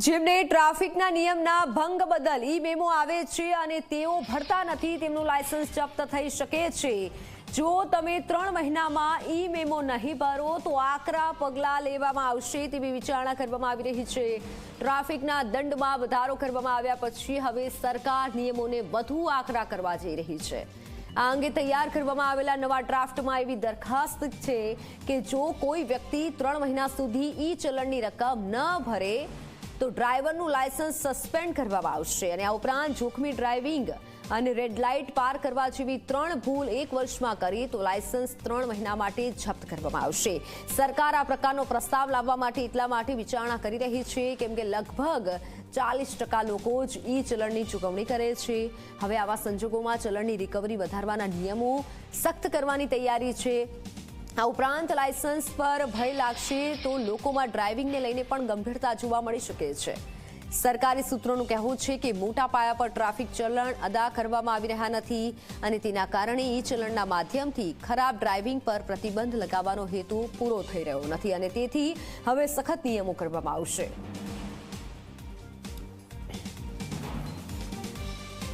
જેમને ટ્રાફિકના નિયમના ભંગ બદલ ઈ મેમો આવે છે અને તેઓ ભરતા નથી તેમનું લાયસન્સ જપ્ત થઈ શકે છે। જો તમે 3 મહિનામાં ઈ મેમો નહીં ભરો તો આકરા પગલાં લેવામાં આવશે તેવી વિચારણા કરવામાં આવી રહી છે। ટ્રાફિકના દંડમાં વધારો કરવામાં આવ્યા પછી હવે સરકાર નિયમોને વધુ આકરા કરવા જઈ રહી છે। આ અંગે તૈયાર કરવામાં આવેલા નવા ડ્રાફ્ટમાં એવી દરખાસ્ત છે કે જો કોઈ વ્યક્તિ 3 મહિના સુધી ઈ ચલણની રકમ ન ભરે તો ડ્રાઈવરનું લાયસન્સ સસ્પેન્ડ કરવામાં આવશે અને આ ઉપરાંત જોખમી ડ્રાઇવિંગ અને રેડ લાઇટ પાર કરવા જેવી 3 ભૂલ 1 વર્ષમાં કરી તો લાયસન્સ 3 મહિના માટે જપ્ત કરવામાં આવશે। સરકાર આ પ્રકારનો પ્રસ્તાવ લાવવા માટે એટલા માટે વિચારણા કરી રહી છે કેમ કે લગભગ 40% લોકો જ ઈ ચલણની ચૂકવણી કરે છે। હવે આવા સંજોગોમાં ચલણની રિકવરી વધારવાના નિયમો સખ્ત કરવાની તૈયારી છે। આ ઉપરાંત લાયસન્સ પર ભય લાગશે તો લોકોમાં ડ્રાઇવિંગને લઈને પણ ગંભીરતા જોવા મળી શકે છે। સરકારી સૂત્રોનું કહેવું છે કે મોટા પાયા પર ટ્રાફિક ચલણ અદા કરવામાં આવી રહ્યા નથી અને તેના કારણે ઈ ચલણના માધ્યમથી ખરાબ ડ્રાઇવિંગ પર પ્રતિબંધ લગાવવાનો હેતુ પૂરો થઈ રહ્યો નથી અને તેથી હવે સખત નિયમો કરવામાં આવશે।